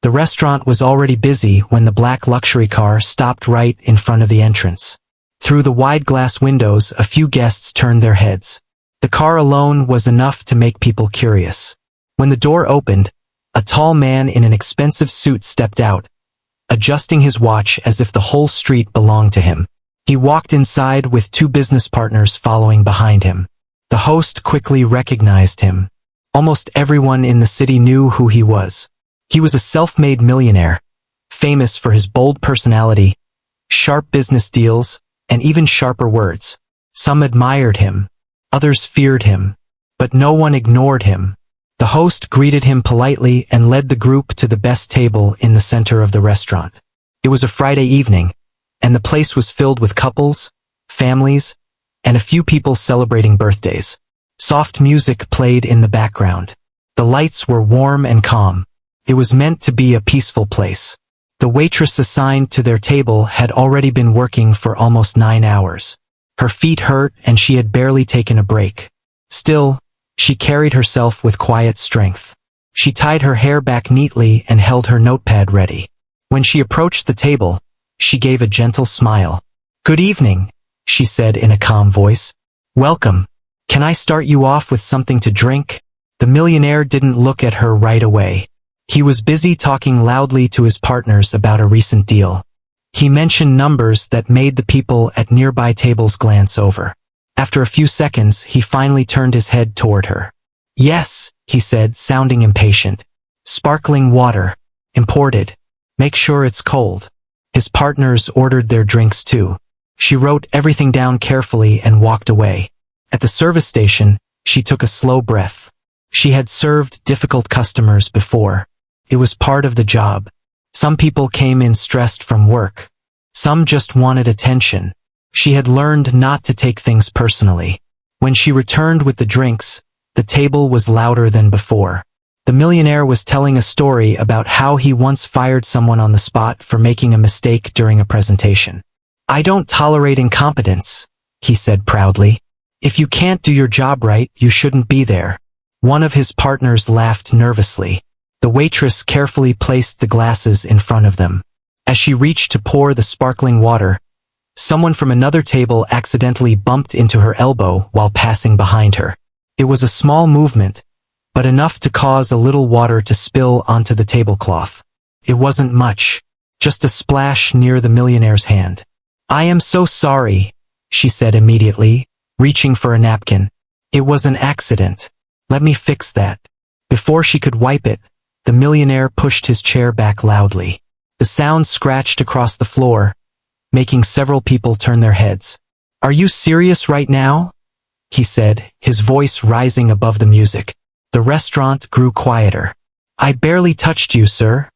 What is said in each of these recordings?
The restaurant was already busy when the black luxury car stopped right in front of the entrance. Through the wide glass windows, a few guests turned their heads. The car alone was enough to make people curious. When the door opened, a tall man in an expensive suit stepped out, adjusting his watch as if the whole street belonged to him. He walked inside with two business partners following behind him. The host quickly recognized him. Almost everyone in the city knew who he was. He was a self-made millionaire, famous for his bold personality, sharp business deals, and even sharper words. Some admired him, others feared him, but no one ignored him. The host greeted him politely and led the group to the best table in the center of the restaurant. It was a Friday evening, and the place was filled with couples, families, and a few people celebrating birthdays. Soft music played in the background. The lights were warm and calm. It was meant to be a peaceful place. The waitress assigned to their table had already been working for almost 9 hours. Her feet hurt and she had barely taken a break. Still, she carried herself with quiet strength. She tied her hair back neatly and held her notepad ready. When she approached the table, she gave a gentle smile. "Good evening," she said in a calm voice. "Welcome. Can I start you off with something to drink?" The millionaire didn't look at her right away. He was busy talking loudly to his partners about a recent deal. He mentioned numbers that made the people at nearby tables glance over. After a few seconds, he finally turned his head toward her. "Yes," he said, sounding impatient. "Sparkling water. Imported. Make sure it's cold." His partners ordered their drinks too. She wrote everything down carefully and walked away. At the service station, she took a slow breath. She had served difficult customers before. It was part of the job. Some people came in stressed from work. Some just wanted attention. She had learned not to take things personally. When she returned with the drinks, the table was louder than before. The millionaire was telling a story about how he once fired someone on the spot for making a mistake during a presentation. "I don't tolerate incompetence," he said proudly. "If you can't do your job right, you shouldn't be there." One of his partners laughed nervously. The waitress carefully placed the glasses in front of them. As she reached to pour the sparkling water, someone from another table accidentally bumped into her elbow while passing behind her. It was a small movement, but enough to cause a little water to spill onto the tablecloth. It wasn't much, just a splash near the millionaire's hand. "I am so sorry," she said immediately, reaching for a napkin. "It was an accident. Let me fix that." Before she could wipe it, the millionaire pushed his chair back loudly. The sound scratched across the floor, making several people turn their heads. "Are you serious right now?" he said, his voice rising above the music. The restaurant grew quieter. "I barely touched you, sir,"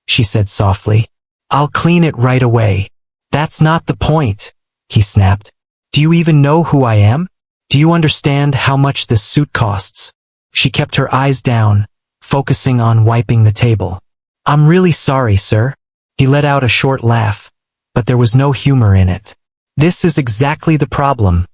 she said softly. "I'll clean it right away." "That's not the point," he snapped. "Do you even know who I am? Do you understand how much this suit costs?" She kept her eyes down, focusing on wiping the table. "I'm really sorry, sir." He let out a short laugh, but there was no humor in it. "This is exactly the problem,"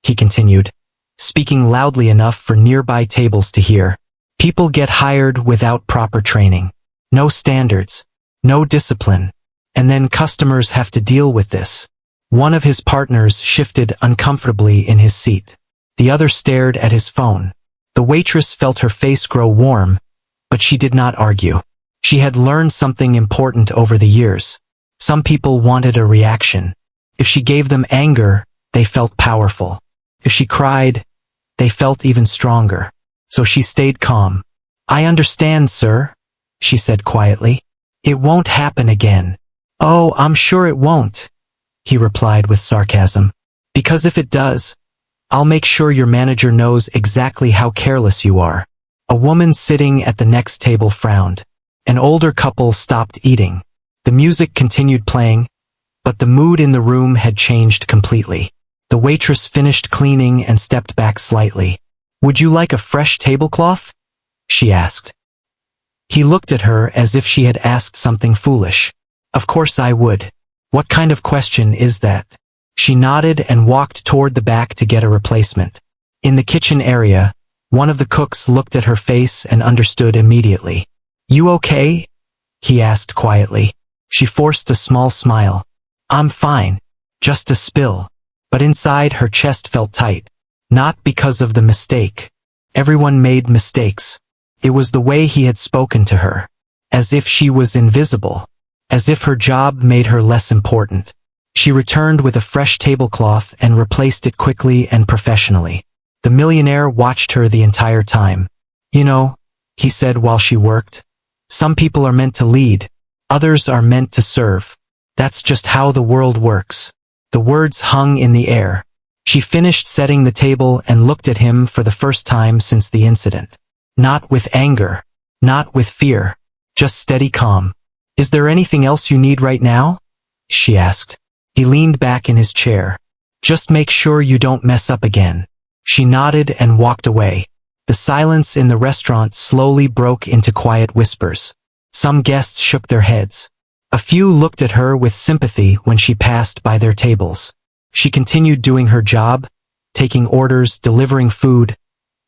he continued, speaking loudly enough for nearby tables to hear. "People get hired without proper training. No standards, no discipline, and then customers have to deal with this." One of his partners shifted uncomfortably in his seat. The other stared at his phone. The waitress felt her face grow warm, but she did not argue. She had learned something important over the years. Some people wanted a reaction. If she gave them anger, they felt powerful. If she cried, they felt even stronger. So she stayed calm. "I understand, sir," she said quietly. "It won't happen again." "Oh, I'm sure it won't," he replied with sarcasm. "Because if it does, I'll make sure your manager knows exactly how careless you are." A woman sitting at the next table frowned. An older couple stopped eating. The music continued playing, but the mood in the room had changed completely. The waitress finished cleaning and stepped back slightly. "Would you like a fresh tablecloth?" she asked. He looked at her as if she had asked something foolish. "Of course I would. What kind of question is that?" She nodded and walked toward the back to get a replacement. In the kitchen area, one of the cooks looked at her face and understood immediately. "You okay?" he asked quietly. She forced a small smile. I'm fine. Just a spill. But inside her chest felt tight. Not because of the mistake. Everyone made mistakes. It was the way he had spoken to her. As if she was invisible. As if her job made her less important. She returned with a fresh tablecloth and replaced it quickly and professionally. The millionaire watched her the entire time. You know, he said while she worked, some people are meant to lead. Others are meant to serve. That's just how the world works. The words hung in the air. She finished setting the table and looked at him for the first time since the incident. Not with anger. Not with fear. Just steady calm. Is there anything else you need right now? She asked. He leaned back in his chair. Just make sure you don't mess up again. She nodded and walked away. The silence in the restaurant slowly broke into quiet whispers. Some guests shook their heads. A few looked at her with sympathy when she passed by their tables. She continued doing her job, taking orders, delivering food,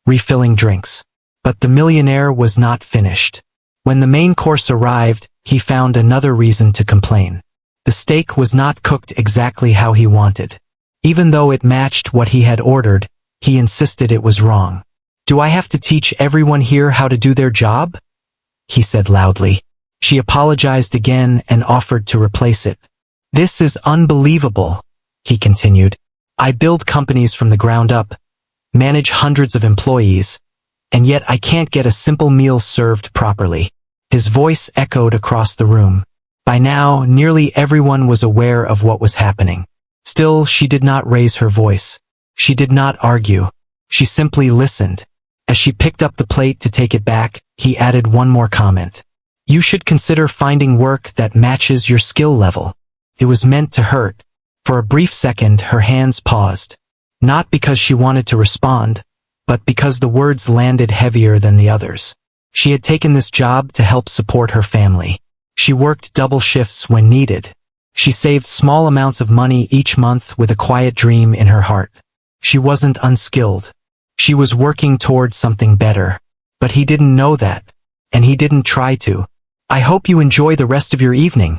refilling drinks. But the millionaire was not finished. When the main course arrived, he found another reason to complain. The steak was not cooked exactly how he wanted. Even though it matched what he had ordered, he insisted it was wrong. Do I have to teach everyone here how to do their job? He said loudly. She apologized again and offered to replace it. This is unbelievable, he continued. I build companies from the ground up, manage hundreds of employees, and yet I can't get a simple meal served properly. His voice echoed across the room. By now, nearly everyone was aware of what was happening. Still, she did not raise her voice. She did not argue. She simply listened. As she picked up the plate to take it back, he added one more comment. You should consider finding work that matches your skill level. It was meant to hurt. For a brief second, her hands paused. Not because she wanted to respond, but because the words landed heavier than the others. She had taken this job to help support her family. She worked double shifts when needed. She saved small amounts of money each month with a quiet dream in her heart. She wasn't unskilled. She was working toward something better. But he didn't know that. And he didn't try to. I hope you enjoy the rest of your evening,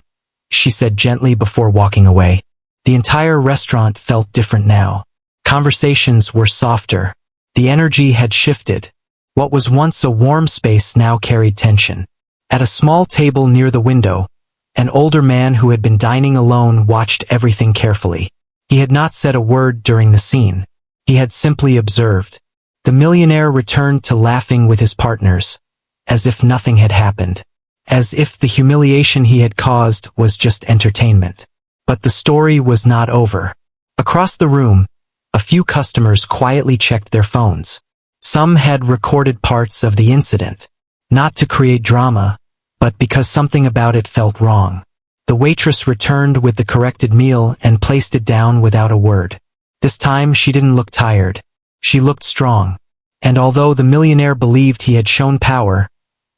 she said gently before walking away. The entire restaurant felt different now. Conversations were softer. The energy had shifted. What was once a warm space now carried tension. At a small table near the window, an older man who had been dining alone watched everything carefully. He had not said a word during the scene. He had simply observed. The millionaire returned to laughing with his partners, as if nothing had happened. As if the humiliation he had caused was just entertainment. But the story was not over. Across the room, a few customers quietly checked their phones. Some had recorded parts of the incident, not to create drama, but because something about it felt wrong. The waitress returned with the corrected meal and placed it down without a word. This time she didn't look tired. She looked strong. And although the millionaire believed he had shown power,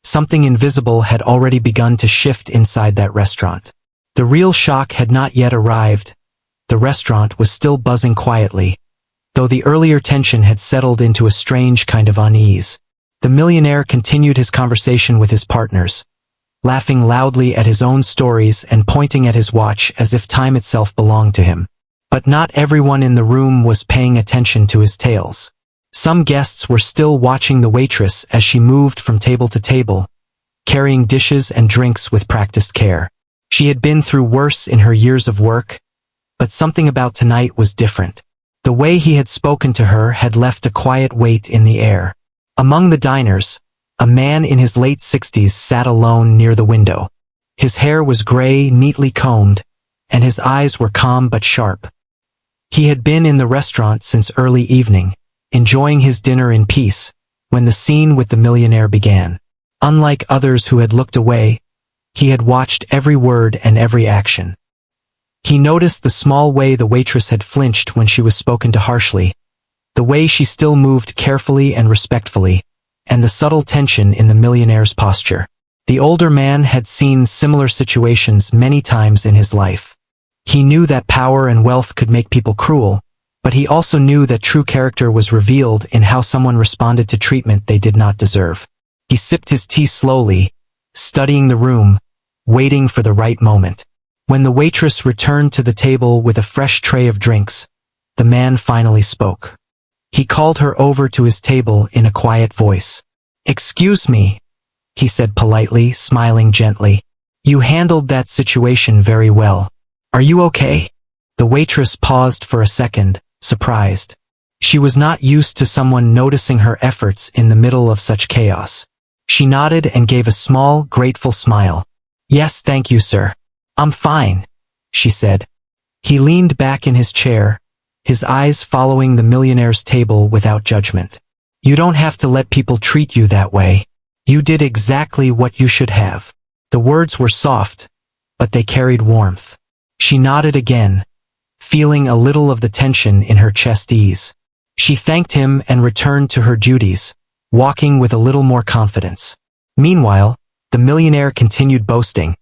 something invisible had already begun to shift inside that restaurant. The real shock had not yet arrived. The restaurant was still buzzing quietly, though the earlier tension had settled into a strange kind of unease. The millionaire continued his conversation with his partners, laughing loudly at his own stories and pointing at his watch as if time itself belonged to him. But not everyone in the room was paying attention to his tales. Some guests were still watching the waitress as she moved from table to table, carrying dishes and drinks with practiced care. She had been through worse in her years of work, but something about tonight was different. The way he had spoken to her had left a quiet weight in the air. Among the diners, a man in his late 60s sat alone near the window. His hair was gray, neatly combed, and his eyes were calm but sharp. He had been in the restaurant since early evening, enjoying his dinner in peace, when the scene with the millionaire began. Unlike others who had looked away, he had watched every word and every action. He noticed the small way the waitress had flinched when she was spoken to harshly, the way she still moved carefully and respectfully, and the subtle tension in the millionaire's posture. The older man had seen similar situations many times in his life. He knew that power and wealth could make people cruel, but he also knew that true character was revealed in how someone responded to treatment they did not deserve. He sipped his tea slowly, studying the room, waiting for the right moment. When the waitress returned to the table with a fresh tray of drinks, the man finally spoke. He called her over to his table in a quiet voice. "Excuse me," he said politely, smiling gently. "You handled that situation very well. Are you okay?" The waitress paused for a second, surprised. She was not used to someone noticing her efforts in the middle of such chaos. She nodded and gave a small, grateful smile. "Yes, thank you, sir. I'm fine," she said. He leaned back in his chair, his eyes following the millionaire's table without judgment. "You don't have to let people treat you that way. You did exactly what you should have." The words were soft, but they carried warmth. She nodded again, feeling a little of the tension in her chest ease. She thanked him and returned to her duties, walking with a little more confidence. Meanwhile, the millionaire continued boasting,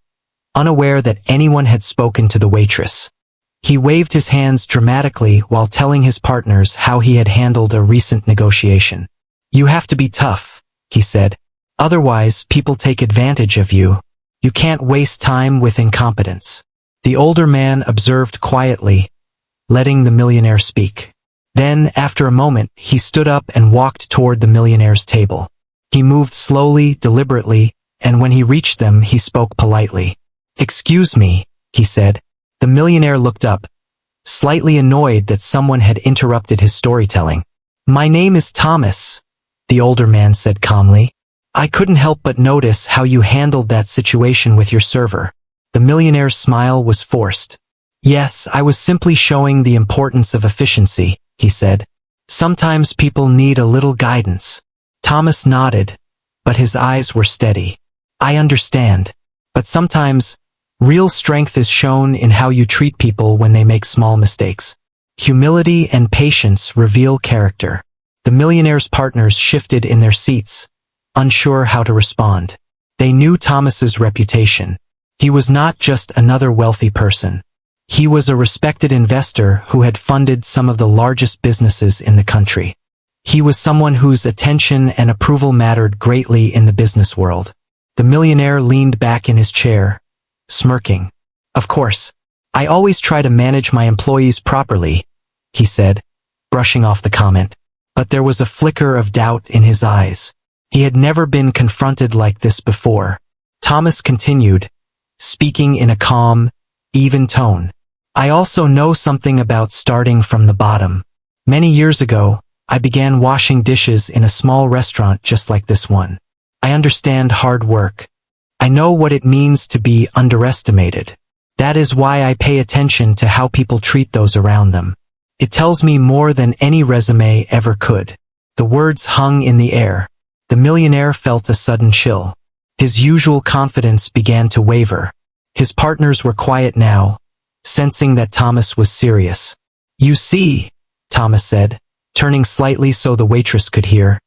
unaware that anyone had spoken to the waitress. He waved his hands dramatically while telling his partners how he had handled a recent negotiation. "You have to be tough," he said. "Otherwise, people take advantage of you. You can't waste time with incompetence." The older man observed quietly, letting the millionaire speak. Then, after a moment, he stood up and walked toward the millionaire's table. He moved slowly, deliberately, and when he reached them, he spoke politely. "Excuse me," he said. The millionaire looked up, slightly annoyed that someone had interrupted his storytelling. "My name is Thomas," the older man said calmly. "I couldn't help but notice how you handled that situation with your server." The millionaire's smile was forced. "Yes, I was simply showing the importance of efficiency," he said. "Sometimes people need a little guidance." Thomas nodded, but his eyes were steady. "I understand. But sometimes, real strength is shown in how you treat people when they make small mistakes. Humility and patience reveal character." The millionaire's partners shifted in their seats, unsure how to respond. They knew Thomas's reputation. He was not just another wealthy person. He was a respected investor who had funded some of the largest businesses in the country. He was someone whose attention and approval mattered greatly in the business world. The millionaire leaned back in his chair, smirking. "Of course, I always try to manage my employees properly," he said, brushing off the comment. But there was a flicker of doubt in his eyes. He had never been confronted like this before. Thomas continued, speaking in a calm, even tone. "I also know something about starting from the bottom. Many years ago, I began washing dishes in a small restaurant just like this one. I understand hard work. I know what it means to be underestimated. That is why I pay attention to how people treat those around them. It tells me more than any resume ever could." The words hung in the air. The millionaire felt a sudden chill. His usual confidence began to waver. His partners were quiet now, sensing that Thomas was serious. "You see," Thomas said, turning slightly so the waitress could hear,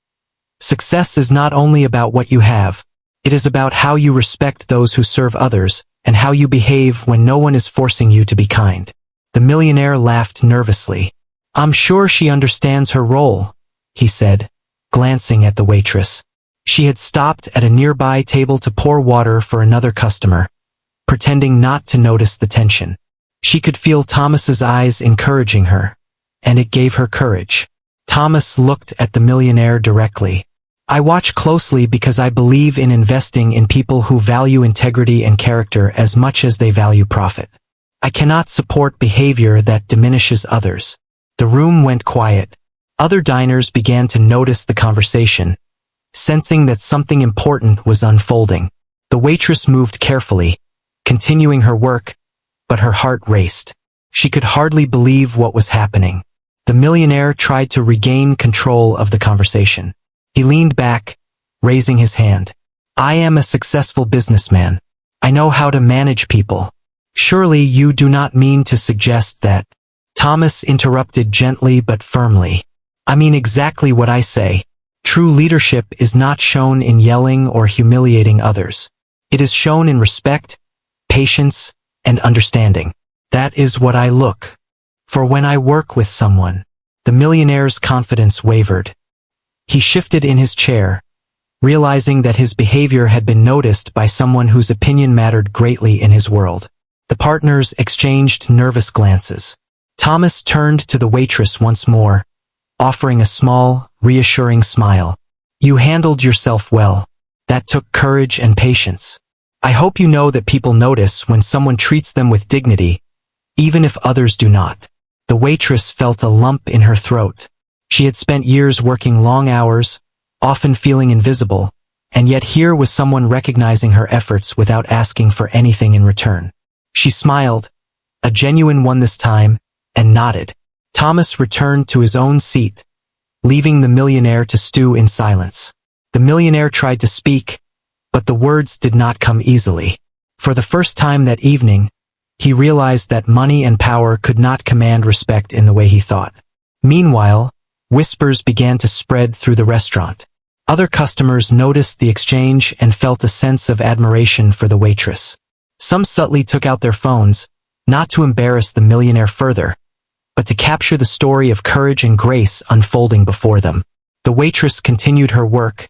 "success is not only about what you have. It is about how you respect those who serve others, and how you behave when no one is forcing you to be kind." The millionaire laughed nervously. "I'm sure she understands her role," he said, glancing at the waitress. She had stopped at a nearby table to pour water for another customer, pretending not to notice the tension. She could feel Thomas's eyes encouraging her, and it gave her courage. Thomas looked at the millionaire directly. "I watch closely because I believe in investing in people who value integrity and character as much as they value profit. I cannot support behavior that diminishes others." The room went quiet. Other diners began to notice the conversation, sensing that something important was unfolding. The waitress moved carefully, continuing her work, but her heart raced. She could hardly believe what was happening. The millionaire tried to regain control of the conversation. He leaned back, raising his hand. "I am a successful businessman. I know how to manage people. Surely you do not mean to suggest that—" Thomas interrupted gently but firmly. "I mean exactly what I say. True leadership is not shown in yelling or humiliating others. It is shown in respect, patience, and understanding. That is what I look for when I work with someone." The millionaire's confidence wavered. He shifted in his chair, realizing that his behavior had been noticed by someone whose opinion mattered greatly in his world. The partners exchanged nervous glances. Thomas turned to the waitress once more, offering a small, reassuring smile. "You handled yourself well. That took courage and patience. I hope you know that people notice when someone treats them with dignity, even if others do not." The waitress felt a lump in her throat. She had spent years working long hours, often feeling invisible, and yet here was someone recognizing her efforts without asking for anything in return. She smiled, a genuine one this time, and nodded. Thomas returned to his own seat, leaving the millionaire to stew in silence. The millionaire tried to speak, but the words did not come easily. For the first time that evening, he realized that money and power could not command respect in the way he thought. Meanwhile, whispers began to spread through the restaurant. Other customers noticed the exchange and felt a sense of admiration for the waitress. Some subtly took out their phones, not to embarrass the millionaire further, but to capture the story of courage and grace unfolding before them. The waitress continued her work,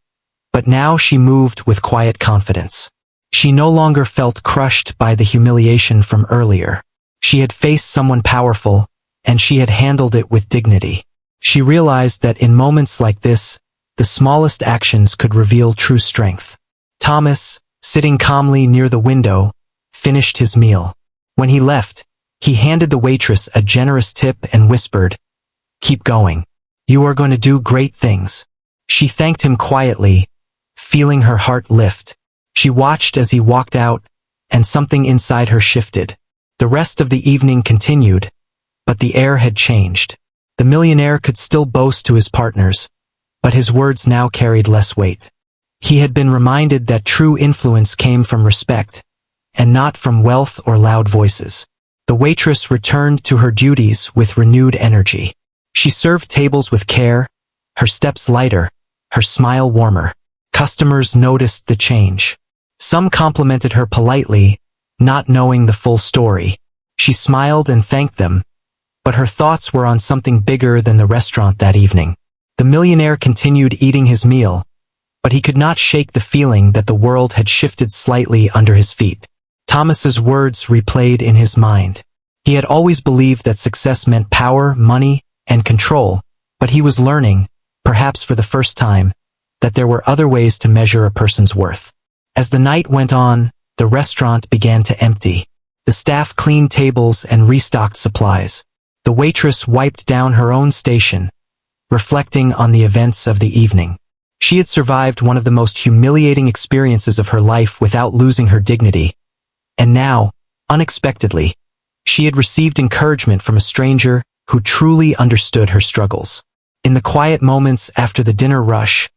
but now she moved with quiet confidence. She no longer felt crushed by the humiliation from earlier. She had faced someone powerful, and she had handled it with dignity. She realized that in moments like this, the smallest actions could reveal true strength. Thomas, sitting calmly near the window, finished his meal. When he left, he handed the waitress a generous tip and whispered, "Keep going. You are going to do great things." She thanked him quietly, feeling her heart lift. She watched as he walked out, and something inside her shifted. The rest of the evening continued, but the air had changed. The millionaire could still boast to his partners, but his words now carried less weight. He had been reminded that true influence came from respect, and not from wealth or loud voices. The waitress returned to her duties with renewed energy. She served tables with care, her steps lighter, her smile warmer. Customers noticed the change. Some complimented her politely, not knowing the full story. She smiled and thanked them, but her thoughts were on something bigger than the restaurant that evening. The millionaire continued eating his meal, but he could not shake the feeling that the world had shifted slightly under his feet. Thomas's words replayed in his mind. He had always believed that success meant power, money, and control, but he was learning, perhaps for the first time, that there were other ways to measure a person's worth. As the night went on, the restaurant began to empty. The staff cleaned tables and restocked supplies. The waitress wiped down her own station, reflecting on the events of the evening. She had survived one of the most humiliating experiences of her life without losing her dignity. And now, unexpectedly, she had received encouragement from a stranger who truly understood her struggles. In the quiet moments after the dinner rush,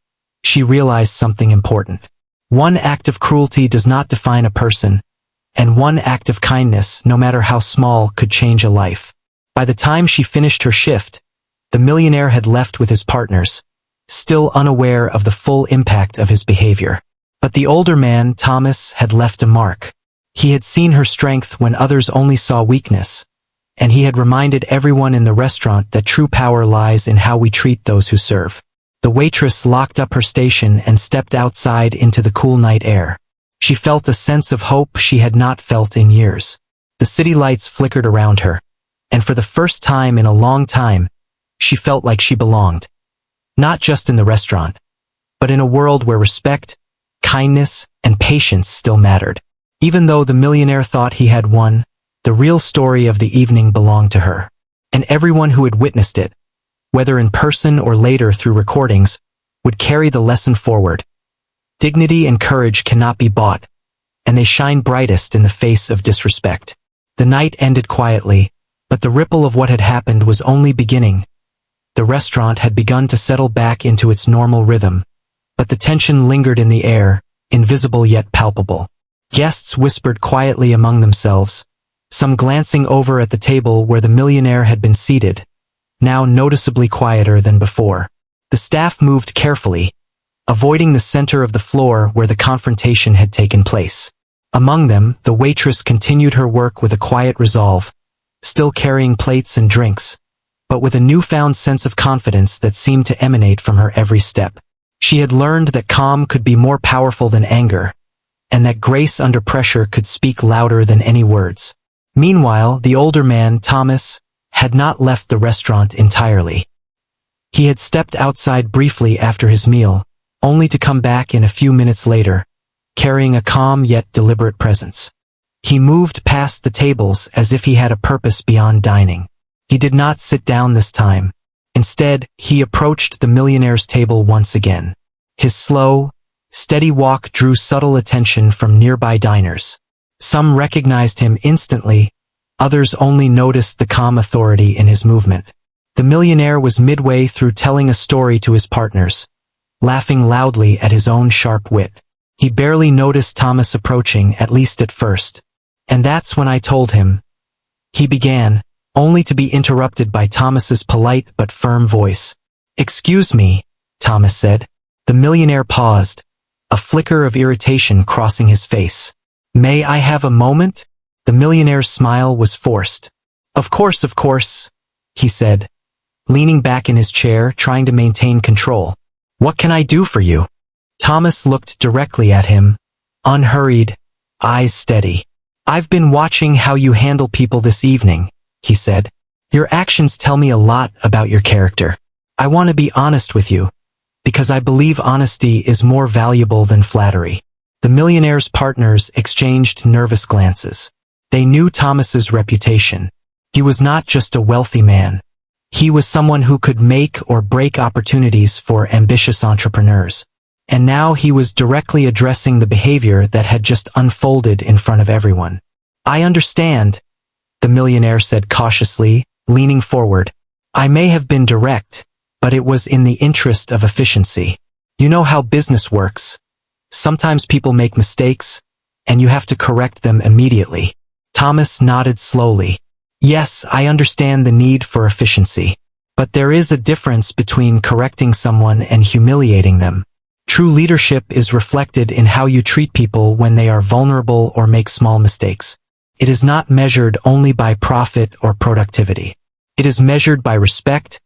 she realized something important. One act of cruelty does not define a person, and one act of kindness, no matter how small, could change a life. By the time she finished her shift, the millionaire had left with his partners, still unaware of the full impact of his behavior. But the older man, Thomas, had left a mark. He had seen her strength when others only saw weakness, and he had reminded everyone in the restaurant that true power lies in how we treat those who serve. The waitress locked up her station and stepped outside into the cool night air. She felt a sense of hope she had not felt in years. The city lights flickered around her, and for the first time in a long time, she felt like she belonged. Not just in the restaurant, but in a world where respect, kindness, and patience still mattered. Even though the millionaire thought he had won, the real story of the evening belonged to her. And everyone who had witnessed it, whether in person or later through recordings, would carry the lesson forward. Dignity and courage cannot be bought, and they shine brightest in the face of disrespect. The night ended quietly, but the ripple of what had happened was only beginning. The restaurant had begun to settle back into its normal rhythm, but the tension lingered in the air, invisible yet palpable. Guests whispered quietly among themselves, some glancing over at the table where the millionaire had been seated, now noticeably quieter than before. The staff moved carefully, avoiding the center of the floor where the confrontation had taken place. Among them, the waitress continued her work with a quiet resolve, still carrying plates and drinks, but with a newfound sense of confidence that seemed to emanate from her every step. She had learned that calm could be more powerful than anger, and that grace under pressure could speak louder than any words. Meanwhile, the older man, Thomas, had not left the restaurant entirely. He had stepped outside briefly after his meal, only to come back in a few minutes later, carrying a calm yet deliberate presence. He moved past the tables as if he had a purpose beyond dining. He did not sit down this time. Instead, he approached the millionaire's table once again. His slow, steady walk drew subtle attention from nearby diners. Some recognized him instantly, others only noticed the calm authority in his movement. The millionaire was midway through telling a story to his partners, laughing loudly at his own sharp wit. He barely noticed Thomas approaching, at least at first. And that's when I told him. He began, only to be interrupted by Thomas's polite but firm voice. "Excuse me," Thomas said. The millionaire paused, a flicker of irritation crossing his face. "May I have a moment?" The millionaire's smile was forced. Of course, he said, leaning back in his chair, trying to maintain control. "What can I do for you?" Thomas looked directly at him, unhurried, eyes steady. "I've been watching how you handle people this evening," he said. "Your actions tell me a lot about your character. I want to be honest with you, because I believe honesty is more valuable than flattery." The millionaire's partners exchanged nervous glances. They knew Thomas's reputation. He was not just a wealthy man. He was someone who could make or break opportunities for ambitious entrepreneurs. And now he was directly addressing the behavior that had just unfolded in front of everyone. "I understand," the millionaire said cautiously, leaning forward. "I may have been direct, but it was in the interest of efficiency. You know how business works. Sometimes people make mistakes, and you have to correct them immediately." Thomas nodded slowly. "Yes, I understand the need for efficiency. But there is a difference between correcting someone and humiliating them. True leadership is reflected in how you treat people when they are vulnerable or make small mistakes. It is not measured only by profit or productivity. It is measured by respect,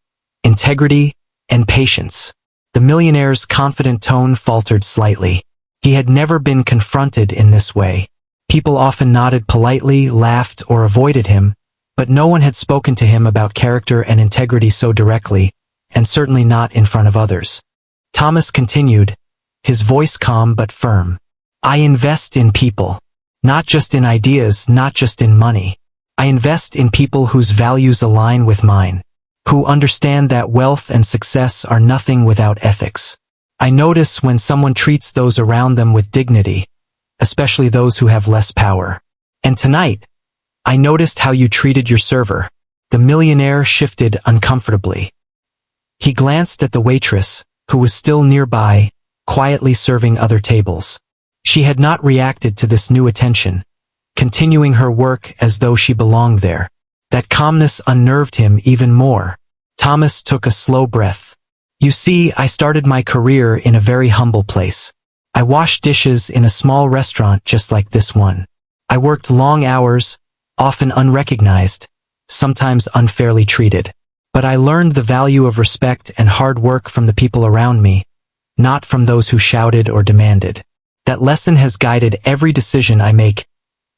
integrity, and patience." The millionaire's confident tone faltered slightly. He had never been confronted in this way. People often nodded politely, laughed, or avoided him, but no one had spoken to him about character and integrity so directly, and certainly not in front of others. Thomas continued, his voice calm but firm. "I invest in people. Not just in ideas, not just in money. I invest in people whose values align with mine, who understand that wealth and success are nothing without ethics. I notice when someone treats those around them with dignity, especially those who have less power. And tonight, I noticed how you treated your server." The millionaire shifted uncomfortably. He glanced at the waitress, who was still nearby, quietly serving other tables. She had not reacted to this new attention, continuing her work as though she belonged there. That calmness unnerved him even more. Thomas took a slow breath. "You see, I started my career in a very humble place. I washed dishes in a small restaurant just like this one. I worked long hours, often unrecognized, sometimes unfairly treated. But I learned the value of respect and hard work from the people around me, not from those who shouted or demanded. That lesson has guided every decision I make,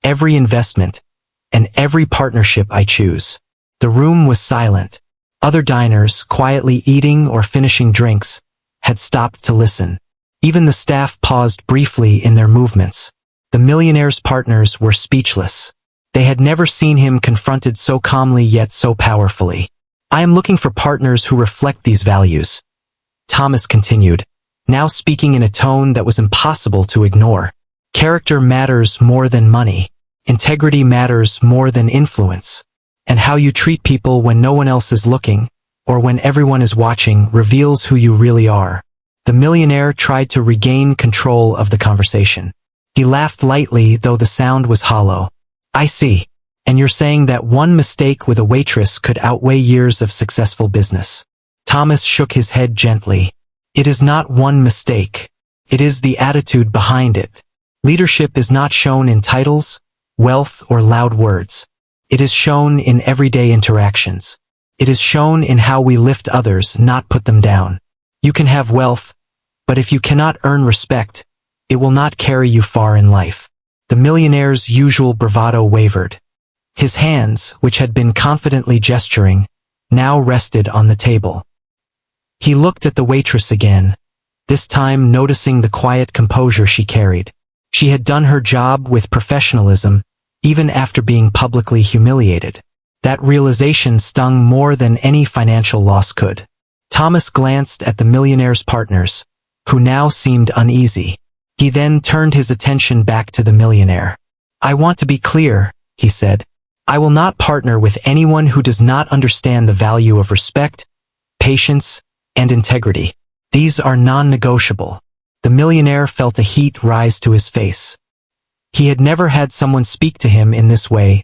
every investment, and every partnership I choose." The room was silent. Other diners, quietly eating or finishing drinks, had stopped to listen. Even the staff paused briefly in their movements. The millionaire's partners were speechless. They had never seen him confronted so calmly yet so powerfully. "I am looking for partners who reflect these values," Thomas continued, now speaking in a tone that was impossible to ignore. "Character matters more than money. Integrity matters more than influence. And how you treat people when no one else is looking, or when everyone is watching, reveals who you really are." The millionaire tried to regain control of the conversation. He laughed lightly, though the sound was hollow. "I see. And you're saying that one mistake with a waitress could outweigh years of successful business." Thomas shook his head gently. "It is not one mistake. It is the attitude behind it. Leadership is not shown in titles, wealth, or loud words. It is shown in everyday interactions. It is shown in how we lift others, not put them down. You can have wealth, But if you cannot earn respect, it will not carry you far in life. The millionaire's usual bravado wavered. His hands, which had been confidently gesturing, now rested on the table. He looked at the waitress again, this time noticing the quiet composure she carried. She had done her job with professionalism, even after being publicly humiliated. That realization stung more than any financial loss could. Thomas glanced at the millionaire's partners, who now seemed uneasy. He then turned his attention back to the millionaire. "I want to be clear," he said. "I will not partner with anyone who does not understand the value of respect, patience, and integrity. These are non-negotiable." The millionaire felt a heat rise to his face. He had never had someone speak to him in this way,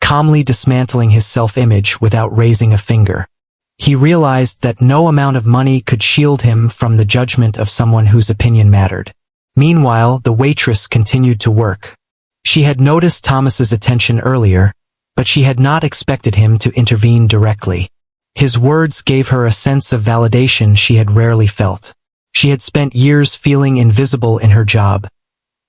calmly dismantling his self-image without raising a finger. He realized that no amount of money could shield him from the judgment of someone whose opinion mattered. Meanwhile, the waitress continued to work. She had noticed Thomas's attention earlier, but she had not expected him to intervene directly. His words gave her a sense of validation she had rarely felt. She had spent years feeling invisible in her job,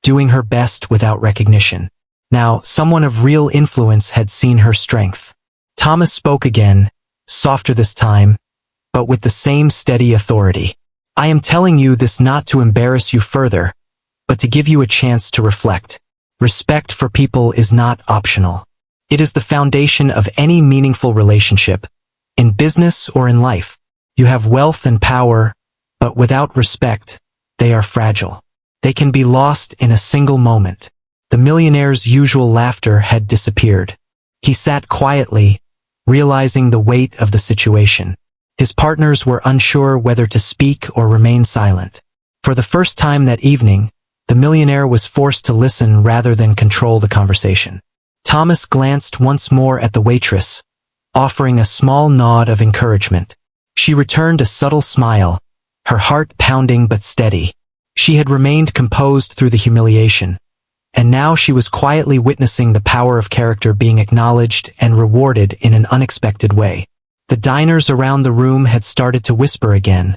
doing her best without recognition. Now, someone of real influence had seen her strength. Thomas spoke again, softer this time, but with the same steady authority. "I am telling you this not to embarrass you further, but to give you a chance to reflect. Respect for people is not optional. It is the foundation of any meaningful relationship, in business or in life. You have wealth and power, but without respect, they are fragile. They can be lost in a single moment." The millionaire's usual laughter had disappeared. He sat quietly, realizing the weight of the situation. His partners were unsure whether to speak or remain silent. For the first time that evening, the millionaire was forced to listen rather than control the conversation. Thomas glanced once more at the waitress, offering a small nod of encouragement. She returned a subtle smile, her heart pounding but steady. She had remained composed through the humiliation, and now she was quietly witnessing the power of character being acknowledged and rewarded in an unexpected way. The diners around the room had started to whisper again,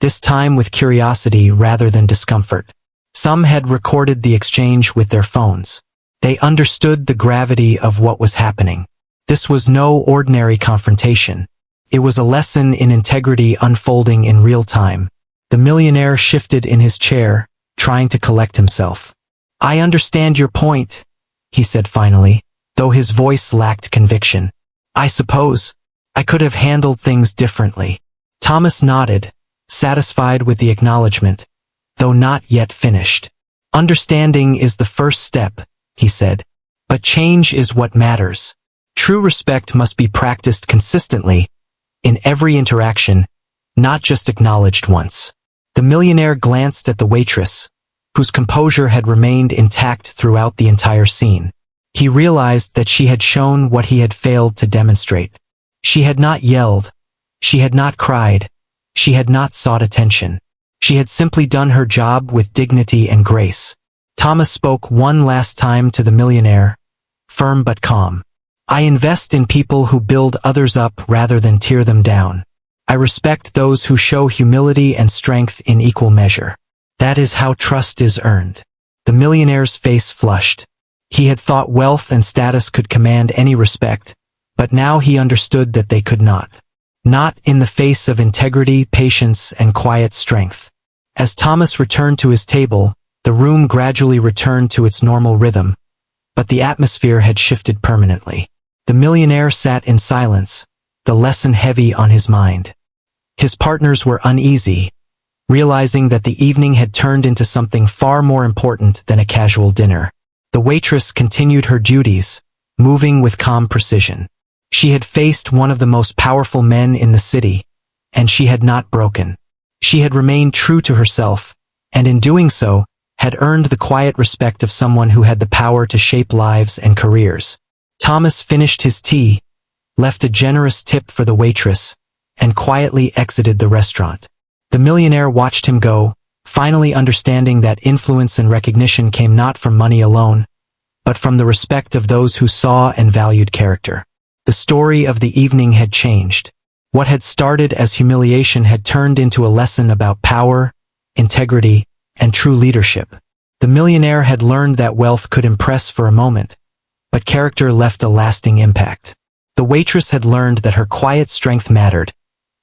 this time with curiosity rather than discomfort. Some had recorded the exchange with their phones. They understood the gravity of what was happening. This was no ordinary confrontation. It was a lesson in integrity unfolding in real time. The millionaire shifted in his chair, trying to collect himself. "I understand your point," he said finally, though his voice lacked conviction. "I suppose I could have handled things differently." Thomas nodded, satisfied with the acknowledgement, though not yet finished. "Understanding is the first step," he said, "but change is what matters. True respect must be practiced consistently, in every interaction, not just acknowledged once." The millionaire glanced at the waitress, whose composure had remained intact throughout the entire scene. He realized that she had shown what he had failed to demonstrate. She had not yelled, she had not cried, she had not sought attention. She had simply done her job with dignity and grace. Thomas spoke one last time to the millionaire, firm but calm. "I invest in people who build others up rather than tear them down. I respect those who show humility and strength in equal measure. That is how trust is earned." The millionaire's face flushed. He had thought wealth and status could command any respect, but now he understood that they could not. Not in the face of integrity, patience, and quiet strength. As Thomas returned to his table, the room gradually returned to its normal rhythm, but the atmosphere had shifted permanently. The millionaire sat in silence, the lesson heavy on his mind. His partners were uneasy, realizing that the evening had turned into something far more important than a casual dinner. The waitress continued her duties, moving with calm precision. She had faced one of the most powerful men in the city, and she had not broken. She had remained true to herself, and in doing so, had earned the quiet respect of someone who had the power to shape lives and careers. Thomas finished his tea, left a generous tip for the waitress, and quietly exited the restaurant. The millionaire watched him go, finally understanding that influence and recognition came not from money alone, but from the respect of those who saw and valued character. The story of the evening had changed. What had started as humiliation had turned into a lesson about power, integrity, and true leadership. The millionaire had learned that wealth could impress for a moment, but character left a lasting impact. The waitress had learned that her quiet strength mattered,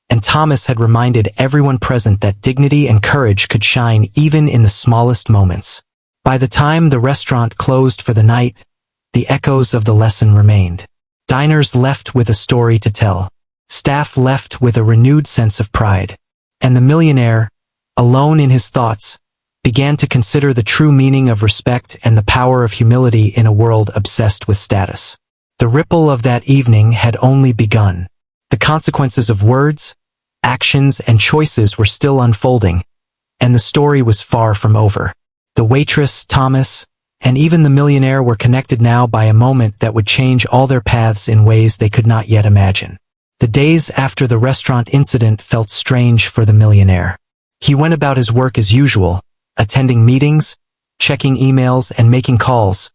and Thomas had reminded everyone present that dignity and courage could shine even in the smallest moments. By the time the restaurant closed for the night, the echoes of the lesson remained. Diners left with a story to tell. Staff left with a renewed sense of pride. And the millionaire, alone in his thoughts, began to consider the true meaning of respect and the power of humility in a world obsessed with status. The ripple of that evening had only begun. The consequences of words, actions, and choices were still unfolding, and the story was far from over. The waitress, Thomas, and even the millionaire were connected now by a moment that would change all their paths in ways they could not yet imagine. The days after the restaurant incident felt strange for the millionaire. He went about his work as usual, attending meetings, checking emails, and making calls,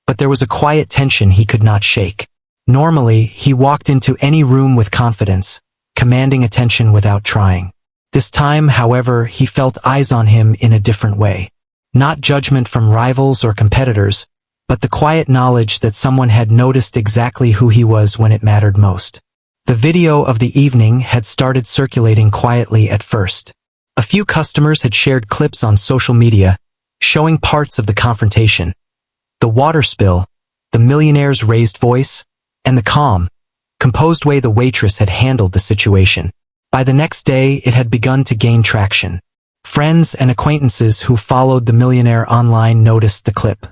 but there was a quiet tension he could not shake. Normally, he walked into any room with confidence, commanding attention without trying. This time, however, he felt eyes on him in a different way. Not judgment from rivals or competitors, but the quiet knowledge that someone had noticed exactly who he was when it mattered most. The video of the evening had started circulating quietly at first. A few customers had shared clips on social media, showing parts of the confrontation. The water spill, the millionaire's raised voice, and the calm, composed way the waitress had handled the situation. By the next day, it had begun to gain traction. Friends and acquaintances who followed the millionaire online noticed the clip.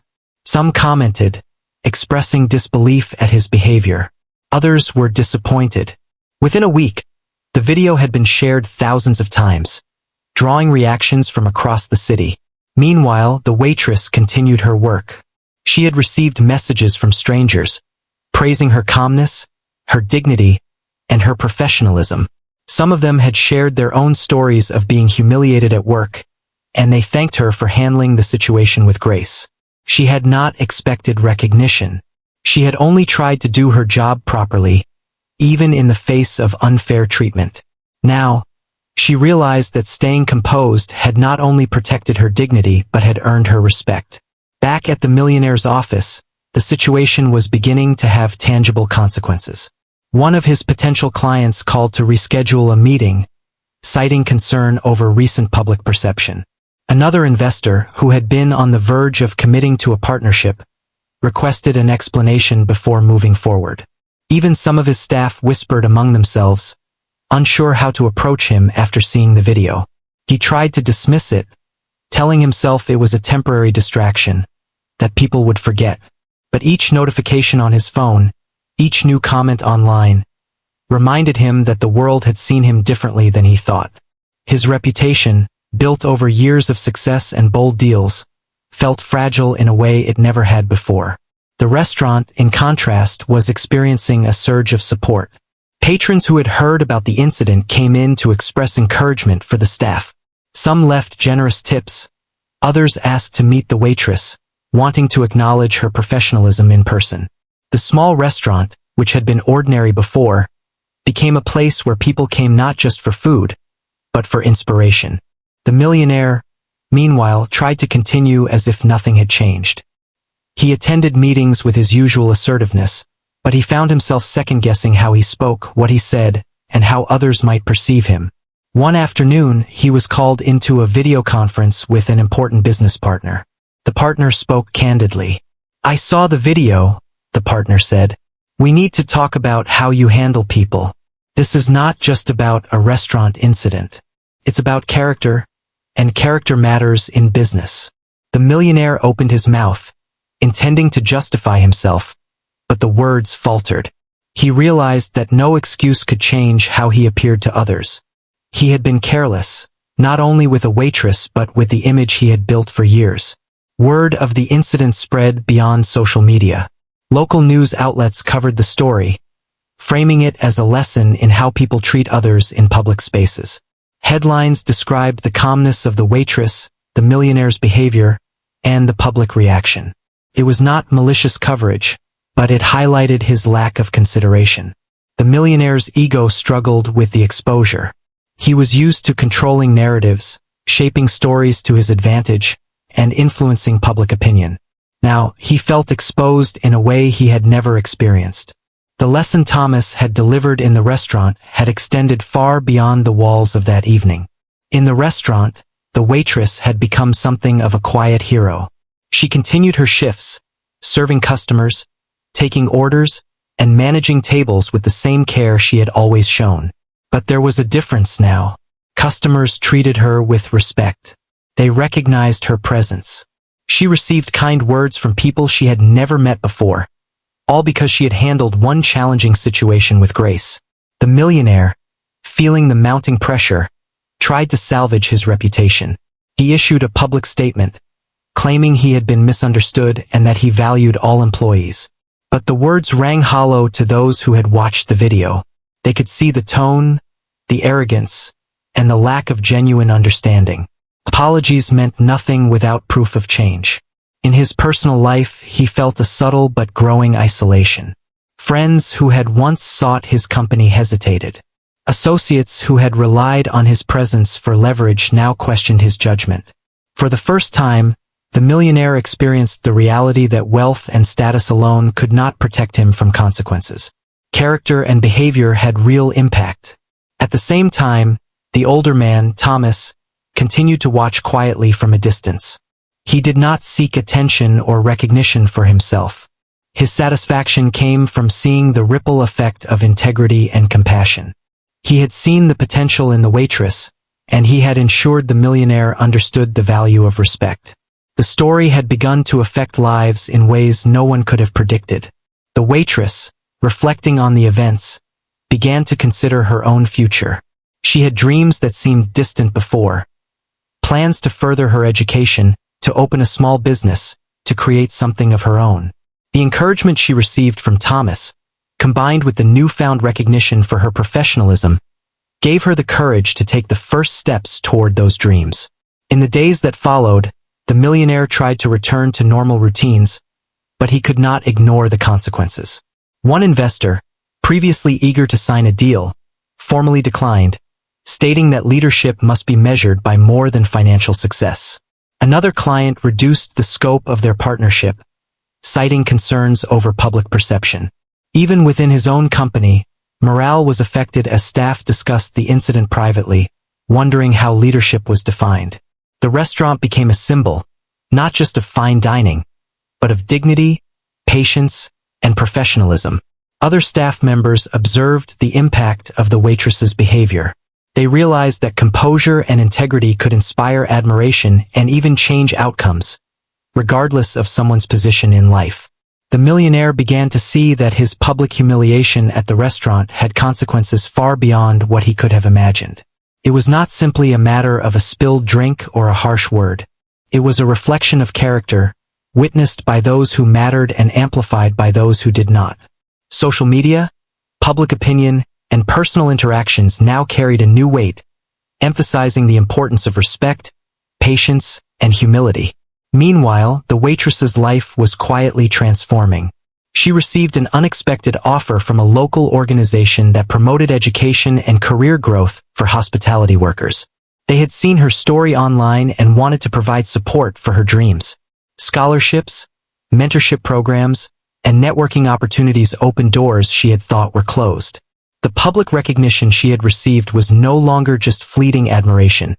Some commented, expressing disbelief at his behavior. Others were disappointed. Within a week, the video had been shared thousands of times, drawing reactions from across the city. Meanwhile, the waitress continued her work. She had received messages from strangers, praising her calmness, her dignity, and her professionalism. Some of them had shared their own stories of being humiliated at work, and they thanked her for handling the situation with grace. She had not expected recognition. She had only tried to do her job properly, even in the face of unfair treatment. Now, she realized that staying composed had not only protected her dignity but had earned her respect. Back at the millionaire's office, the situation was beginning to have tangible consequences. One of his potential clients called to reschedule a meeting, citing concern over recent public perception. Another investor, who had been on the verge of committing to a partnership, requested an explanation before moving forward. Even some of his staff whispered among themselves, unsure how to approach him after seeing the video. He tried to dismiss it, telling himself it was a temporary distraction, that people would forget. But each notification on his phone, each new comment online, reminded him that the world had seen him differently than he thought. His reputation, built over years of success and bold deals, felt fragile in a way it never had before. The restaurant, in contrast, was experiencing a surge of support. Patrons who had heard about the incident came in to express encouragement for the staff. Some left generous tips. Others asked to meet the waitress, wanting to acknowledge her professionalism in person. The small restaurant, which had been ordinary before, became a place where people came not just for food, but for inspiration. The millionaire, meanwhile, tried to continue as if nothing had changed. He attended meetings with his usual assertiveness, but he found himself second-guessing how he spoke, what he said, and how others might perceive him. One afternoon, he was called into a video conference with an important business partner. The partner spoke candidly. "I saw the video," the partner said. "We need to talk about how you handle people. This is not just about a restaurant incident. It's about character, and character matters in business." The millionaire opened his mouth, intending to justify himself, but the words faltered. He realized that no excuse could change how he appeared to others. He had been careless, not only with a waitress but with the image he had built for years. Word of the incident spread beyond social media. Local news outlets covered the story, framing it as a lesson in how people treat others in public spaces. Headlines described the calmness of the waitress, the millionaire's behavior, and the public reaction. It was not malicious coverage, but it highlighted his lack of consideration. The millionaire's ego struggled with the exposure. He was used to controlling narratives, shaping stories to his advantage and influencing public opinion. Now, he felt exposed in a way he had never experienced. The lesson Thomas had delivered in the restaurant had extended far beyond the walls of that evening. In the restaurant, the waitress had become something of a quiet hero. She continued her shifts, serving customers, taking orders, and managing tables with the same care she had always shown. But there was a difference now. Customers treated her with respect. They recognized her presence. She received kind words from people she had never met before, all because she had handled one challenging situation with grace. The millionaire, feeling the mounting pressure, tried to salvage his reputation. He issued a public statement, claiming he had been misunderstood and that he valued all employees. But the words rang hollow to those who had watched the video. They could see the tone, the arrogance, and the lack of genuine understanding. Apologies meant nothing without proof of change. In his personal life, he felt a subtle but growing isolation. Friends who had once sought his company hesitated. Associates who had relied on his presence for leverage now questioned his judgment. For the first time, the millionaire experienced the reality that wealth and status alone could not protect him from consequences. Character and behavior had real impact. At the same time, the older man, Thomas, continued to watch quietly from a distance. He did not seek attention or recognition for himself. His satisfaction came from seeing the ripple effect of integrity and compassion. He had seen the potential in the waitress, and he had ensured the millionaire understood the value of respect. The story had begun to affect lives in ways no one could have predicted. The waitress, reflecting on the events, began to consider her own future. She had dreams that seemed distant before, plans to further her education, to open a small business, to create something of her own. The encouragement she received from Thomas, combined with the newfound recognition for her professionalism, gave her the courage to take the first steps toward those dreams. In the days that followed, the millionaire tried to return to normal routines, but he could not ignore the consequences. One investor, previously eager to sign a deal, formally declined, stating that leadership must be measured by more than financial success. Another client reduced the scope of their partnership, citing concerns over public perception. Even within his own company, morale was affected as staff discussed the incident privately, wondering how leadership was defined. The restaurant became a symbol, not just of fine dining, but of dignity, patience, and professionalism. Other staff members observed the impact of the waitress's behavior. They realized that composure and integrity could inspire admiration and even change outcomes, regardless of someone's position in life. The millionaire began to see that his public humiliation at the restaurant had consequences far beyond what he could have imagined. It was not simply a matter of a spilled drink or a harsh word. It was a reflection of character, witnessed by those who mattered and amplified by those who did not. Social media, public opinion, and personal interactions now carried a new weight, emphasizing the importance of respect, patience, and humility. Meanwhile, the waitress's life was quietly transforming. She received an unexpected offer from a local organization that promoted education and career growth for hospitality workers. They had seen her story online and wanted to provide support for her dreams. Scholarships, mentorship programs, and networking opportunities opened doors she had thought were closed. The public recognition she had received was no longer just fleeting admiration.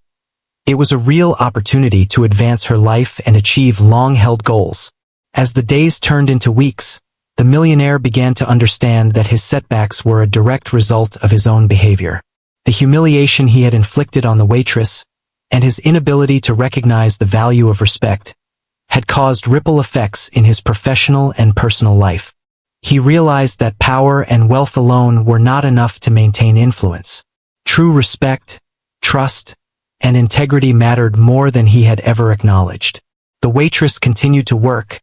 It was a real opportunity to advance her life and achieve long-held goals. As the days turned into weeks, the millionaire began to understand that his setbacks were a direct result of his own behavior. The humiliation he had inflicted on the waitress, and his inability to recognize the value of respect, had caused ripple effects in his professional and personal life. He realized that power and wealth alone were not enough to maintain influence. True respect, trust, and integrity mattered more than he had ever acknowledged. The waitress continued to work,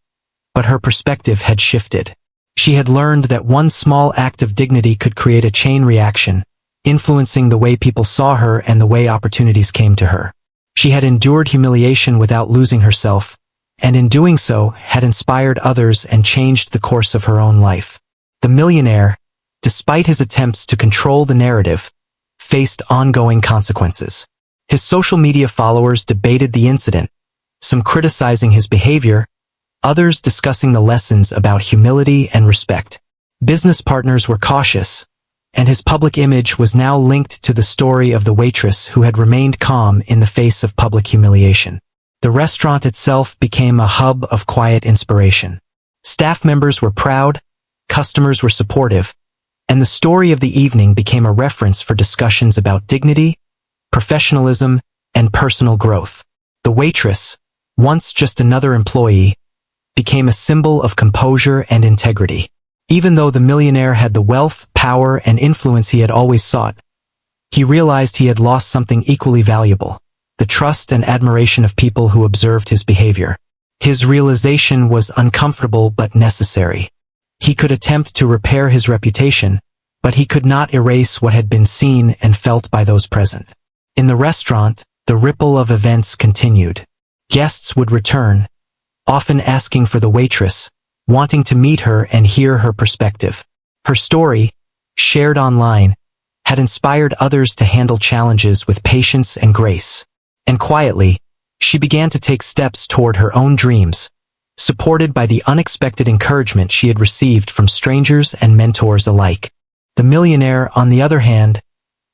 but her perspective had shifted. She had learned that one small act of dignity could create a chain reaction, influencing the way people saw her and the way opportunities came to her. She had endured humiliation without losing herself, and in doing so, had inspired others and changed the course of her own life. The millionaire, despite his attempts to control the narrative, faced ongoing consequences. His social media followers debated the incident, some criticizing his behavior, others discussing the lessons about humility and respect. Business partners were cautious, and his public image was now linked to the story of the waitress who had remained calm in the face of public humiliation. The restaurant itself became a hub of quiet inspiration. Staff members were proud, customers were supportive, and the story of the evening became a reference for discussions about dignity, professionalism, and personal growth. The waitress, once just another employee, became a symbol of composure and integrity. Even though the millionaire had the wealth, power, and influence he had always sought, he realized he had lost something equally valuable: the trust and admiration of people who observed his behavior. His realization was uncomfortable but necessary. He could attempt to repair his reputation, but he could not erase what had been seen and felt by those present. In the restaurant, the ripple of events continued. Guests would return, often asking for the waitress, wanting to meet her and hear her perspective. Her story, shared online, had inspired others to handle challenges with patience and grace. And quietly, she began to take steps toward her own dreams, supported by the unexpected encouragement she had received from strangers and mentors alike. The millionaire, on the other hand,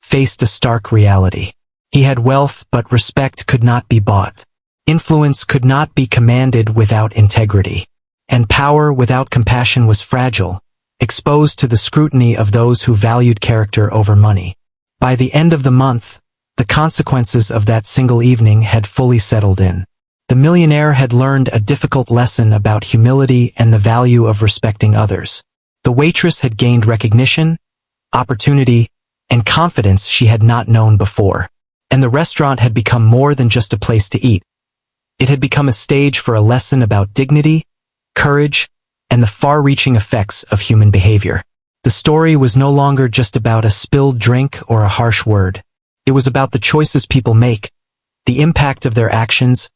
faced a stark reality. He had wealth, but respect could not be bought. Influence could not be commanded without integrity. And power without compassion was fragile, exposed to the scrutiny of those who valued character over money. By the end of the month, the consequences of that single evening had fully settled in. The millionaire had learned a difficult lesson about humility and the value of respecting others. The waitress had gained recognition, opportunity, and confidence she had not known before. And the restaurant had become more than just a place to eat. It had become a stage for a lesson about dignity, courage, and the far-reaching effects of human behavior. The story was no longer just about a spilled drink or a harsh word. It was about the choices people make, the impact of their actions,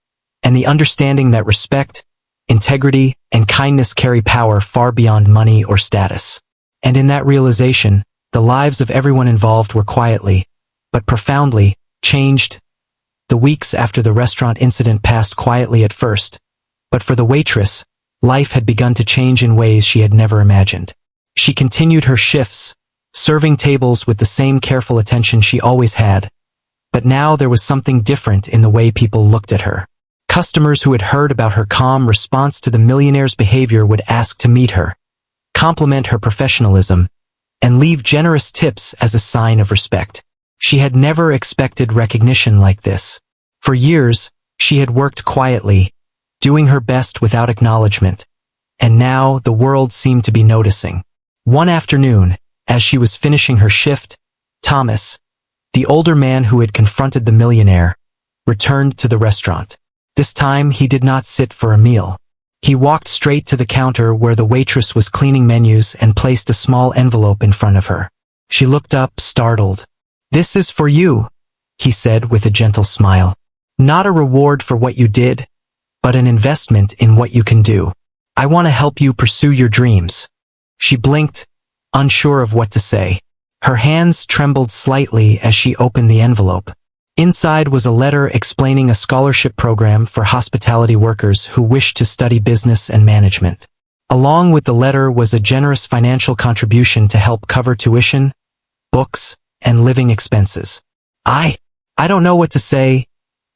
and the understanding that respect, integrity, and kindness carry power far beyond money or status. And in that realization, the lives of everyone involved were quietly, but profoundly, changed. The weeks after the restaurant incident passed quietly at first, but for the waitress, life had begun to change in ways she had never imagined. She continued her shifts, serving tables with the same careful attention she always had, but now there was something different in the way people looked at her. Customers who had heard about her calm response to the millionaire's behavior would ask to meet her, compliment her professionalism, and leave generous tips as a sign of respect. She had never expected recognition like this. For years, she had worked quietly, doing her best without acknowledgement, and now the world seemed to be noticing. One afternoon, as she was finishing her shift, Thomas, the older man who had confronted the millionaire, returned to the restaurant. This time he did not sit for a meal. He walked straight to the counter where the waitress was cleaning menus and placed a small envelope in front of her. She looked up, startled. "This is for you," he said with a gentle smile. "Not a reward for what you did, but an investment in what you can do. I want to help you pursue your dreams." She blinked, unsure of what to say. Her hands trembled slightly as she opened the envelope. Inside was a letter explaining a scholarship program for hospitality workers who wished to study business and management. Along with the letter was a generous financial contribution to help cover tuition, books, and living expenses. I don't know what to say,"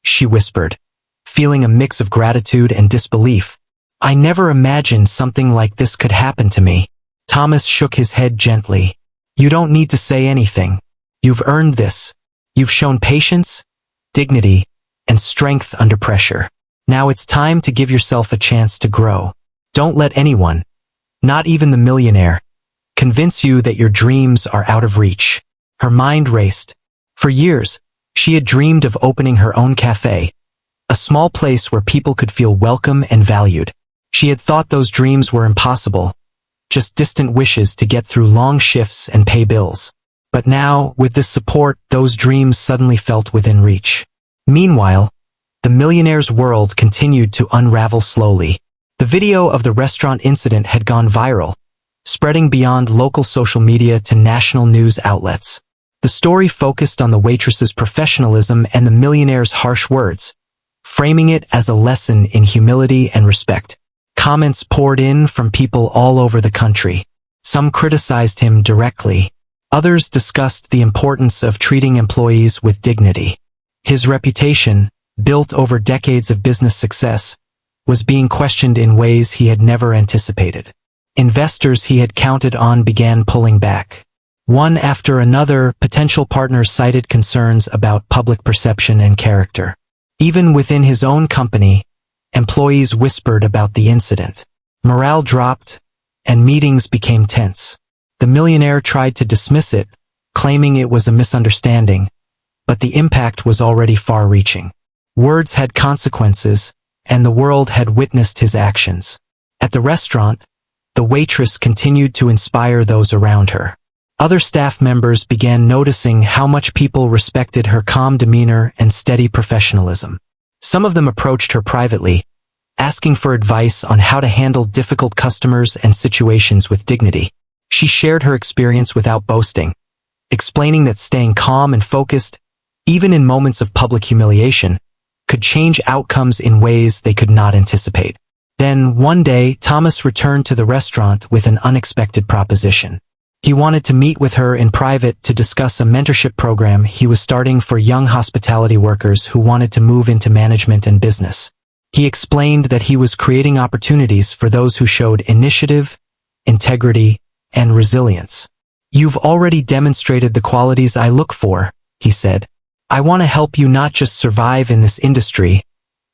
she whispered, feeling a mix of gratitude and disbelief. "I never imagined something like this could happen to me." Thomas shook his head gently. "You don't need to say anything. You've earned this. You've shown patience, dignity, and strength under pressure. Now it's time to give yourself a chance to grow. Don't let anyone, not even the millionaire, convince you that your dreams are out of reach." Her mind raced. For years, she had dreamed of opening her own cafe, a small place where people could feel welcome and valued. She had thought those dreams were impossible, just distant wishes to get through long shifts and pay bills. But now, with this support, those dreams suddenly felt within reach. Meanwhile, the millionaire's world continued to unravel slowly. The video of the restaurant incident had gone viral, spreading beyond local social media to national news outlets. The story focused on the waitress's professionalism and the millionaire's harsh words, framing it as a lesson in humility and respect. Comments poured in from people all over the country. Some criticized him directly. Others discussed the importance of treating employees with dignity. His reputation, built over decades of business success, was being questioned in ways he had never anticipated. Investors he had counted on began pulling back. One after another, potential partners cited concerns about public perception and character. Even within his own company, employees whispered about the incident. Morale dropped, and meetings became tense. The millionaire tried to dismiss it, claiming it was a misunderstanding, but the impact was already far-reaching. Words had consequences, and the world had witnessed his actions. At the restaurant, the waitress continued to inspire those around her. Other staff members began noticing how much people respected her calm demeanor and steady professionalism. Some of them approached her privately, asking for advice on how to handle difficult customers and situations with dignity. She shared her experience without boasting, explaining that staying calm and focused, even in moments of public humiliation, could change outcomes in ways they could not anticipate. Then, one day, Thomas returned to the restaurant with an unexpected proposition. He wanted to meet with her in private to discuss a mentorship program he was starting for young hospitality workers who wanted to move into management and business. He explained that he was creating opportunities for those who showed initiative, integrity, and resilience. "You've already demonstrated the qualities I look for," he said. "I want to help you not just survive in this industry,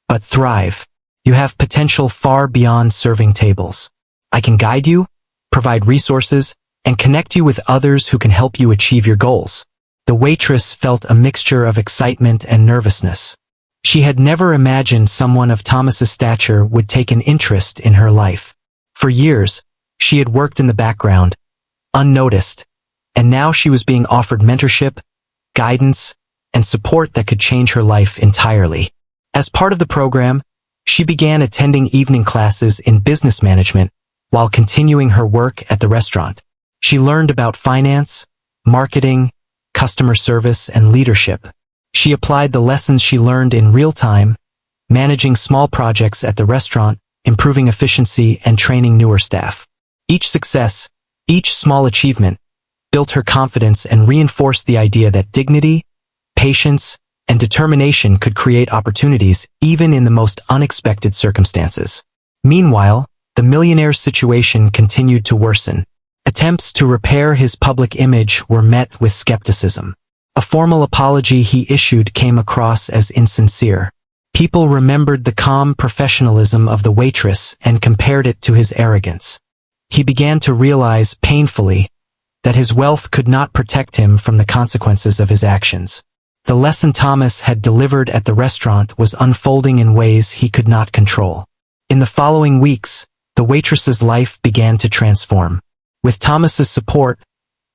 but thrive. You have potential far beyond serving tables. I can guide you, provide resources, and connect you with others who can help you achieve your goals." The waitress felt a mixture of excitement and nervousness. She had never imagined someone of Thomas's stature would take an interest in her life. For years, she had worked in the background, unnoticed, and now she was being offered mentorship, guidance, and support that could change her life entirely. As part of the program, she began attending evening classes in business management while continuing her work at the restaurant. She learned about finance, marketing, customer service, and leadership. She applied the lessons she learned in real time, managing small projects at the restaurant, improving efficiency, and training newer staff. Each success, each small achievement, built her confidence and reinforced the idea that dignity, patience, and determination could create opportunities even in the most unexpected circumstances. Meanwhile, the millionaire's situation continued to worsen. Attempts to repair his public image were met with skepticism. A formal apology he issued came across as insincere. People remembered the calm professionalism of the waitress and compared it to his arrogance. He began to realize painfully that his wealth could not protect him from the consequences of his actions. The lesson Thomas had delivered at the restaurant was unfolding in ways he could not control. In the following weeks, the waitress's life began to transform. With Thomas's support,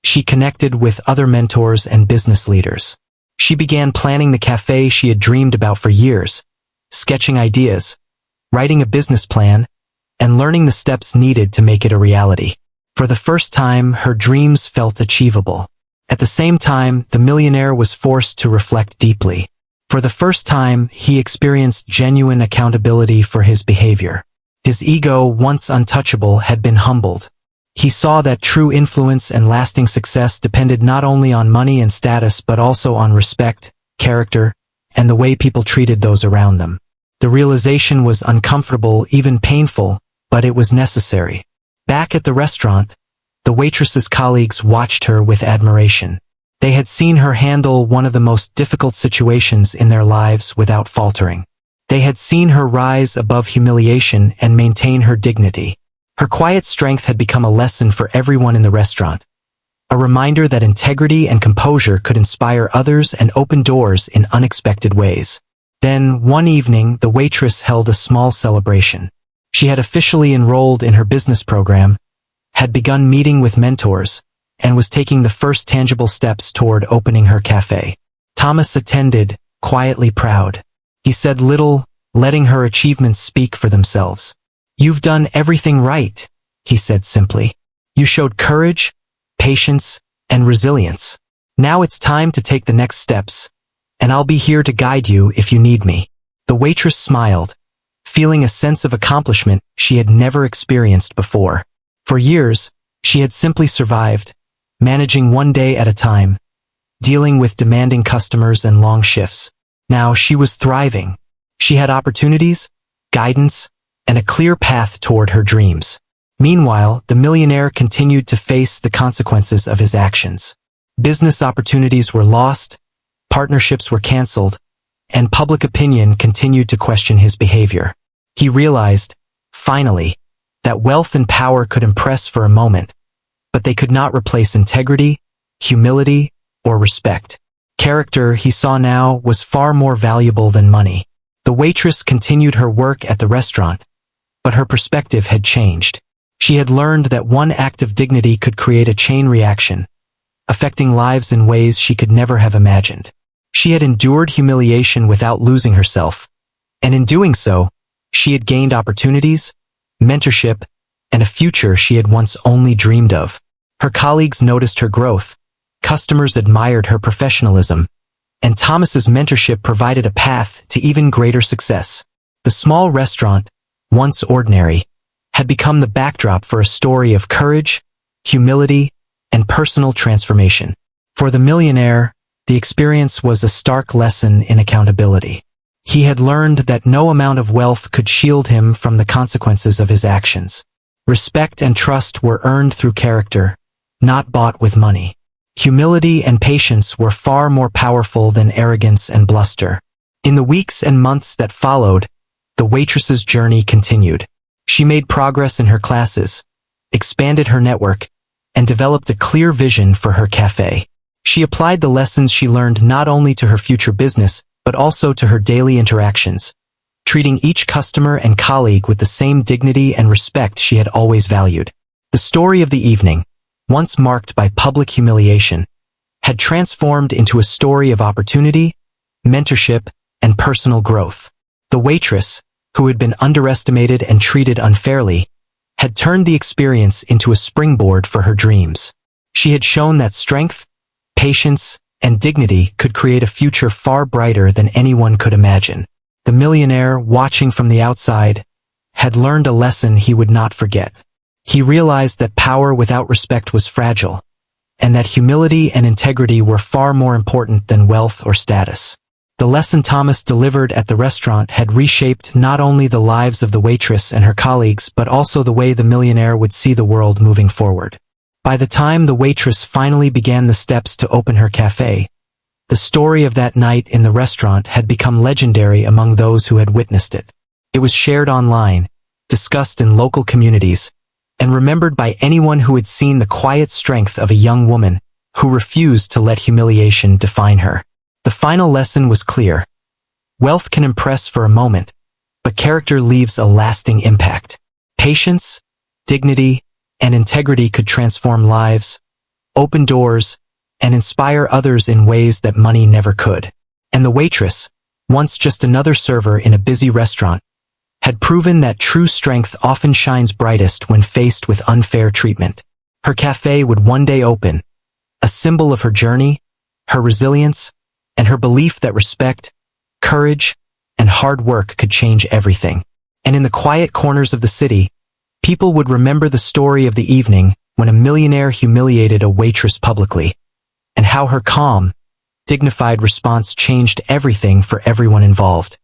she connected with other mentors and business leaders. She began planning the cafe she had dreamed about for years, sketching ideas, writing a business plan, and learning the steps needed to make it a reality. For the first time, her dreams felt achievable. At the same time, the millionaire was forced to reflect deeply. For the first time, he experienced genuine accountability for his behavior. His ego, once untouchable, had been humbled. He saw that true influence and lasting success depended not only on money and status but also on respect, character, and the way people treated those around them. The realization was uncomfortable, even painful, but it was necessary. Back at the restaurant, the waitress's colleagues watched her with admiration. They had seen her handle one of the most difficult situations in their lives without faltering. They had seen her rise above humiliation and maintain her dignity. Her quiet strength had become a lesson for everyone in the restaurant, a reminder that integrity and composure could inspire others and open doors in unexpected ways. Then, one evening, the waitress held a small celebration. She had officially enrolled in her business program, had begun meeting with mentors, and was taking the first tangible steps toward opening her cafe. Thomas attended, quietly proud. He said little, letting her achievements speak for themselves. "You've done everything right," he said simply. "You showed courage, patience, and resilience. Now it's time to take the next steps, and I'll be here to guide you if you need me." The waitress smiled, feeling a sense of accomplishment she had never experienced before. For years, she had simply survived, managing one day at a time, dealing with demanding customers and long shifts. Now she was thriving. She had opportunities, guidance, and a clear path toward her dreams. Meanwhile, the millionaire continued to face the consequences of his actions. Business opportunities were lost, partnerships were canceled, and public opinion continued to question his behavior. He realized, finally, that wealth and power could impress for a moment, but they could not replace integrity, humility, or respect. Character, he saw now, was far more valuable than money. The waitress continued her work at the restaurant, but her perspective had changed. She had learned that one act of dignity could create a chain reaction, affecting lives in ways she could never have imagined. She had endured humiliation without losing herself, and in doing so, she had gained opportunities, mentorship, and a future she had once only dreamed of. Her colleagues noticed her growth, customers admired her professionalism, and Thomas's mentorship provided a path to even greater success. The small restaurant, once ordinary, had become the backdrop for a story of courage, humility, and personal transformation. For the millionaire, the experience was a stark lesson in accountability. He had learned that no amount of wealth could shield him from the consequences of his actions. Respect and trust were earned through character, not bought with money. Humility and patience were far more powerful than arrogance and bluster. In the weeks and months that followed, the waitress's journey continued. She made progress in her classes, expanded her network, and developed a clear vision for her cafe. She applied the lessons she learned not only to her future business, but also to her daily interactions, treating each customer and colleague with the same dignity and respect she had always valued. The story of the evening, once marked by public humiliation, had transformed into a story of opportunity, mentorship, and personal growth. The waitress, who had been underestimated and treated unfairly, had turned the experience into a springboard for her dreams. She had shown that strength, patience, and dignity could create a future far brighter than anyone could imagine. The millionaire, watching from the outside, had learned a lesson he would not forget. He realized that power without respect was fragile, and that humility and integrity were far more important than wealth or status. The lesson Thomas delivered at the restaurant had reshaped not only the lives of the waitress and her colleagues, but also the way the millionaire would see the world moving forward. By the time the waitress finally began the steps to open her cafe, the story of that night in the restaurant had become legendary among those who had witnessed it. It was shared online, discussed in local communities, and remembered by anyone who had seen the quiet strength of a young woman who refused to let humiliation define her. The final lesson was clear. Wealth can impress for a moment, but character leaves a lasting impact. Patience, dignity, and integrity could transform lives, open doors, and inspire others in ways that money never could. And the waitress, once just another server in a busy restaurant, had proven that true strength often shines brightest when faced with unfair treatment. Her cafe would one day open, a symbol of her journey, her resilience, and her belief that respect, courage, and hard work could change everything. And in the quiet corners of the city, people would remember the story of the evening when a millionaire humiliated a waitress publicly, and how her calm, dignified response changed everything for everyone involved.